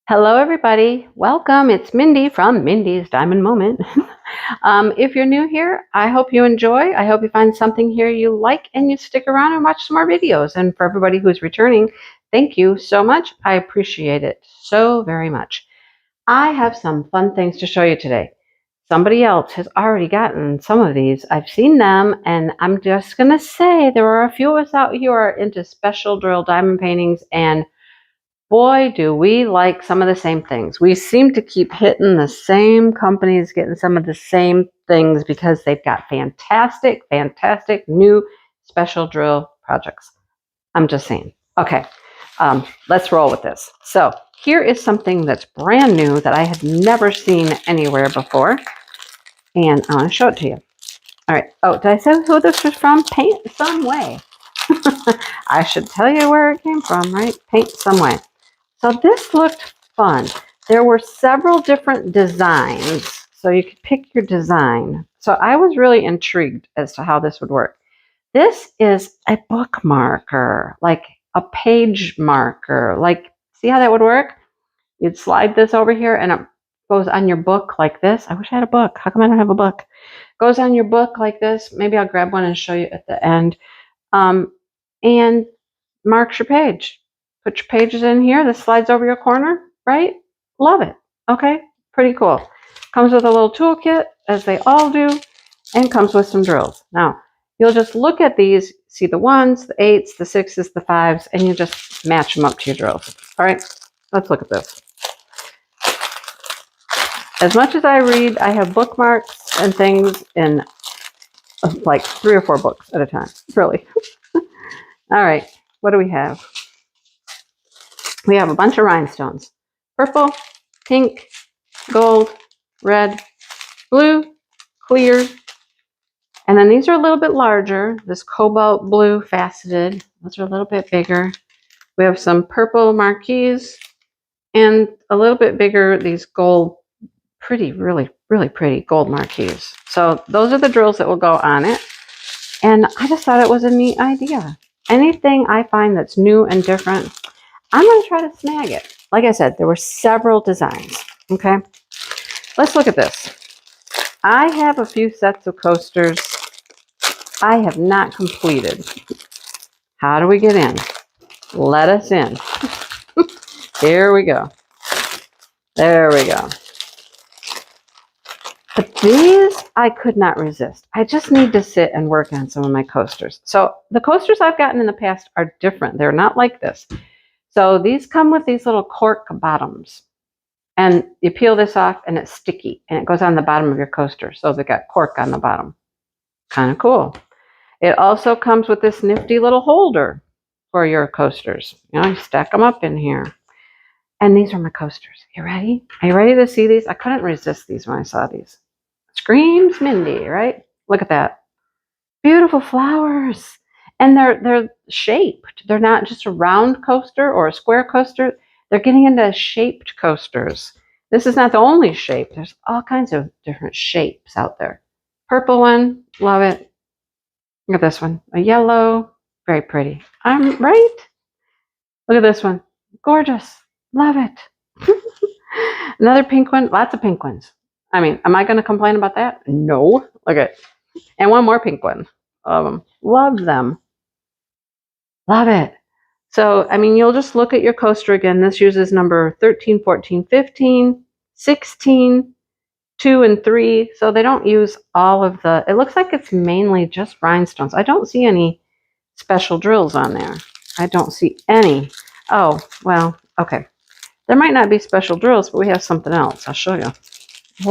Hello, everybody. Welcome. It's Mindy from Mindy's Diamond Moment. If you're new here, I hope you enjoy. I hope you find something here you like and you stick around and watch some more videos. And for everybody who's returning, thank you so much. I appreciate it so very much. I have some fun things to show you today. Somebody else has already gotten some of these. I've seen them, and I'm just going to say there are a few of us out here who are into special drill diamond paintings, and boy, do we like some of the same things. We seem to keep hitting the same companies, getting some of the same things because they've got fantastic, fantastic new special drill projects. I'm just saying. Okay, let's roll with this. So here is something that's brand new that I had never seen anywhere before. And I want to show it to you. All right. Oh, did I say who this was from? PaintSomeWay. I should tell you where it came from, right? PaintSomeWay. So this looked fun. There were several different designs, so you could pick your design. So I was really intrigued as to how this would work. This is a bookmarker, like a page marker. Like, see how that would work? You'd slide this over here and it goes on your book like this. I wish I had a book. How come I don't have a book? Goes on your book like this. Maybe I'll grab one and show you at the end. And marks your page. Put your pages in here. This slides over your corner, right? Love it. Okay, pretty cool. Comes with a little toolkit, as they all do, and comes with some drills. Now, you'll just look at these, see the 1s, the 8s, the 6s, the 5s, and you just match them up to your drills. All right, let's look at this. As much as I read, I have bookmarks and things in like 3 or 4 books at a time, really. All right, what do we have? We have a bunch of rhinestones. Purple, pink, gold, red, blue, clear. And then these are a little bit larger. This cobalt blue faceted. Those are a little bit bigger. We have some purple marquise and a little bit bigger, these gold, pretty, really, really pretty gold marquise. So those are the drills that will go on it. And I just thought it was a neat idea. Anything I find that's new and different, I'm going to try to snag it. Like I said, there were several designs. Okay, let's look at this. I have a few sets of coasters I have not completed. How do we get in? Let us in. Here we go. There we go. But these I could not resist. I just need to sit and work on some of my coasters. So the coasters I've gotten in the past are different. They're not like this. So these come with these little cork bottoms, and you peel this off and it's sticky and it goes on the bottom of your coaster. So they got cork on the bottom. Kind of cool. It also comes with this nifty little holder for your coasters. You know, you stack them up in here. And these are my coasters. You ready? Are you ready to see these? I couldn't resist these when I saw these. Screams Mindy, right? Look at that. Beautiful flowers. And they're shaped. They're not just a round coaster or a square coaster. They're getting into shaped coasters. This is not the only shape. There's all kinds of different shapes out there. Purple one, love it. Look at this one. A yellow, very pretty. I'm right. Look at this one. Gorgeous. Love it. Another pink one. Lots of pink ones. I mean, am I going to complain about that? No. Look at it. And one more pink one. Love them. Love them. Love it. So, I mean, you'll just look at your coaster again. This uses number 13, 14, 15, 16, 2, and 3. So they don't use all of the, it looks like it's mainly just rhinestones. I don't see any special drills on there. I don't see any. Oh, well, okay. There might not be special drills, but we have something else. I'll show you.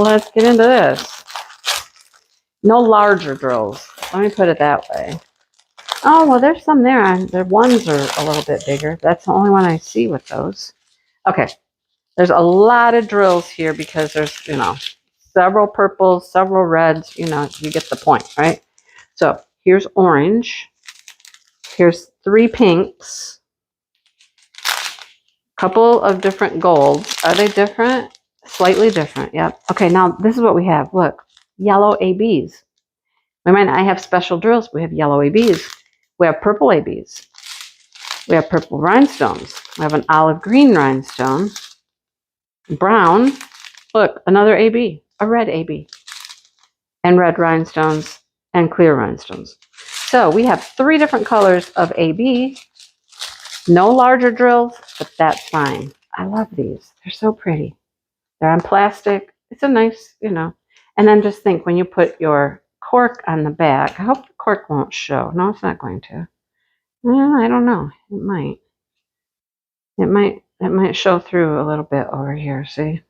Let's get into this. No larger drills. Let me put it that way. Oh, well, there's some there. The ones are a little bit bigger. That's the only one I see with those. Okay. There's a lot of drills here because there's, you know, several purples, several reds. You know, you get the point, right? So here's orange. Here's 3 pinks. Couple of different golds. Are they different? Slightly different. Yep. Okay, now this is what we have. Look, yellow ABs. We might not have special drills. We have yellow ABs. We have purple ABs. We have purple rhinestones. We have an olive green rhinestone. brown. Look, another AB, a red AB, and red rhinestones and clear rhinestones. So we have 3 different colors of AB. No larger drills, but that's fine. I love these. They're so pretty. They're on plastic. It's a nice, And then just think when you put your cork on the back. I hope the cork won't show. No, it's not going to. Well, I don't know. It might. It might show through a little bit over here. See?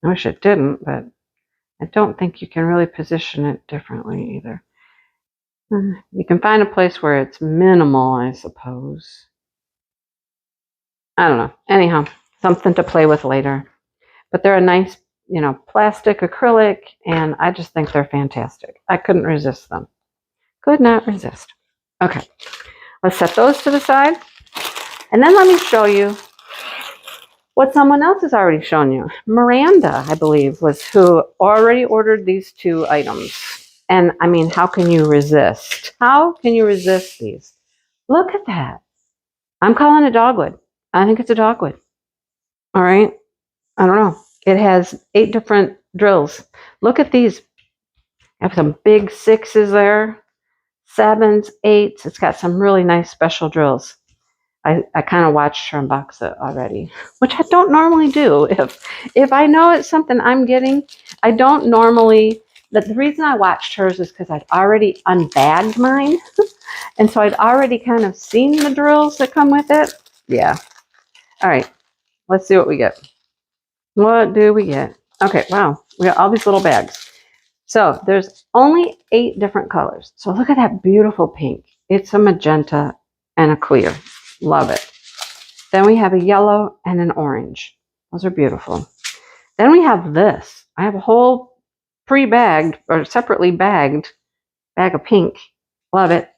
I wish it didn't, but I don't think you can really position it differently either. You can find a place where it's minimal, I suppose. I don't know. Anyhow, something to play with later. But they're a nice, plastic acrylic, and I just think they're fantastic. I couldn't resist them. Could not resist. Okay, let's set those to the side. And then let me show you what someone else has already shown you. Miranda, I believe, was who already ordered these 2 items. And I mean, how can you resist? How can you resist these? Look at that. I'm calling it dogwood. I think it's a dogwood. All right. I don't know. It has 8 different drills. Look at these. I have some big 6s there, 7s, 8s. It's got some really nice special drills. I kind of watched her unbox it already, which I don't normally do. If I know it's something I'm getting, I don't normally. The reason I watched hers is because I'd already unbagged mine. And so I'd already kind of seen the drills that come with it. Yeah. All right. Let's see what we get. What do we get? Okay, wow. We got all these little bags. So there's only 8 different colors. So look at that beautiful pink. It's a magenta and a clear. Love it. Then we have a yellow and an orange. Those are beautiful. Then we have this. I have a whole pre-bagged or separately bagged bag of pink. Love it.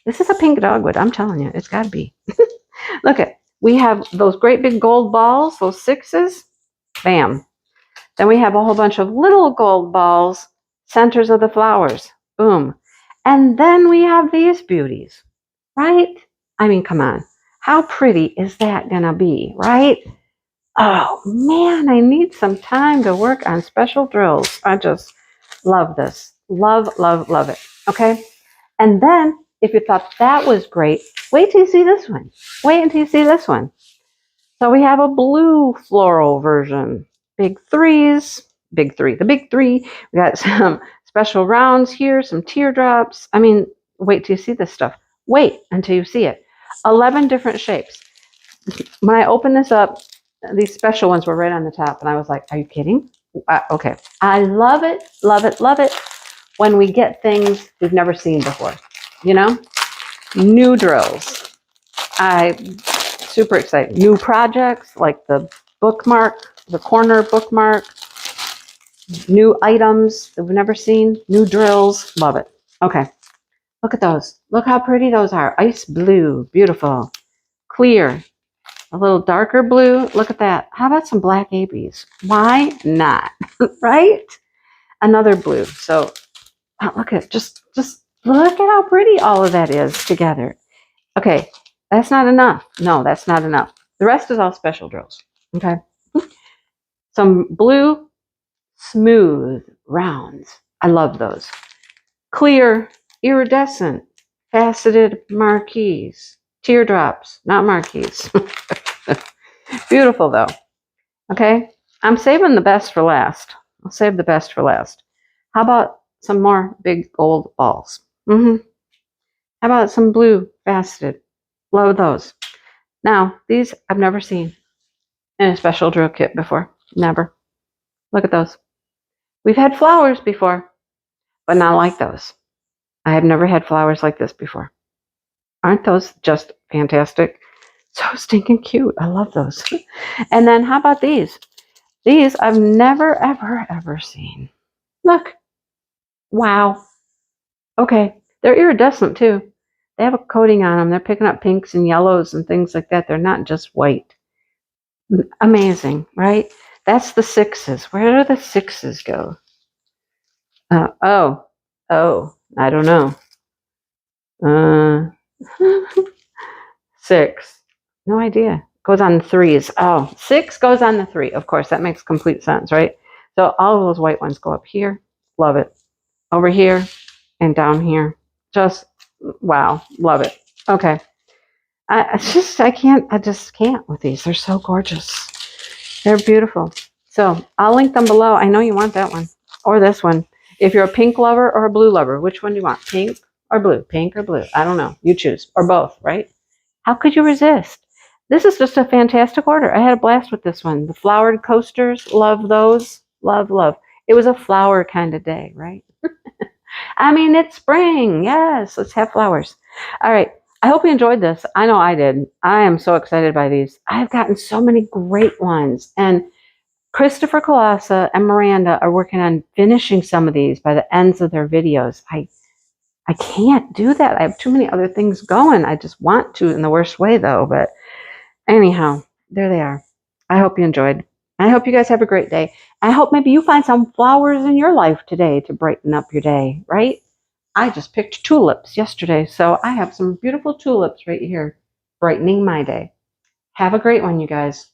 This is a pink dogwood. I'm telling you, it's got to be. Look at, we have those great big gold balls, those 6s. Bam. Then we have a whole bunch of little gold balls, centers of the flowers. Boom. And then we have these beauties, right? I mean, come on. How pretty is that going to be, right? Oh, man, I need some time to work on special drills. I just love this. Love, love, love it. Okay? And then, if you thought that was great, wait till you see this one. Wait until you see this one. So we have a blue floral version. Big 3s. Big 3. The big 3. We got some special rounds here, some teardrops. I mean, wait till you see this stuff. Wait until you see it. 11 different shapes. When I opened this up, these special ones were right on the top, and I was like, are you kidding? Okay. I love it, love it, love it when we get things we've never seen before. New drills. I'm super excited. New projects like the bookmark, the corner bookmark, new items that we've never seen, new drills. Love it. Okay. Look at those. Look how pretty those are. Ice blue. Beautiful. Clear. A little darker blue. Look at that. How about some black ABs? Why not? Right? Another blue. So look at just look at how pretty all of that is together. Okay. That's not enough. No, that's not enough. The rest is all special drills. Okay. Some blue, smooth rounds. I love those. Clear, iridescent, faceted marquees. Teardrops, not marquees. Beautiful though. Okay. I'm saving the best for last. I'll save the best for last. How about some more big gold balls? How about some blue faceted? Love those. Now, these I've never seen in a special drill kit before. Never. Look at those. We've had flowers before, but not like those. I have never had flowers like this before. Aren't those just fantastic? So stinking cute. I love those. And then how about these? These I've never, ever, ever seen. Look. Wow. Okay. They're iridescent too. They have a coating on them. They're picking up pinks and yellows and things like that. They're not just white. Amazing, right? That's the 6s. Where do the 6s go? Oh, I don't know. 6. No idea. goes on the threes. Oh, 6 goes on the 3. Of course, that makes complete sense, right? So all of those white ones go up here. Love it. Over here and down here. Just, wow. Love it. Okay. I just can't with these. They're so gorgeous. They're beautiful. So I'll link them below. I know you want that one or this one. If you're a pink lover or a blue lover, which one do you want? Pink or blue? Pink or blue? I don't know. You choose. Or both, right? How could you resist? This is just a fantastic order. I had a blast with this one. The flowered coasters, love those. Love, love. It was a flower kind of day, right? I mean, it's spring. Yes, let's have flowers. All right. I hope you enjoyed this. I know I did. I am so excited by these. I've gotten so many great ones. And Christopher Colasa and Miranda are working on finishing some of these by the ends of their videos. I can't do that. I have too many other things going. I just want to in the worst way, though. But anyhow, there they are. I hope you enjoyed. I hope you guys have a great day. I hope maybe you find some flowers in your life today to brighten up your day, right? I just picked tulips yesterday, so I have some beautiful tulips right here brightening my day. Have a great one, you guys.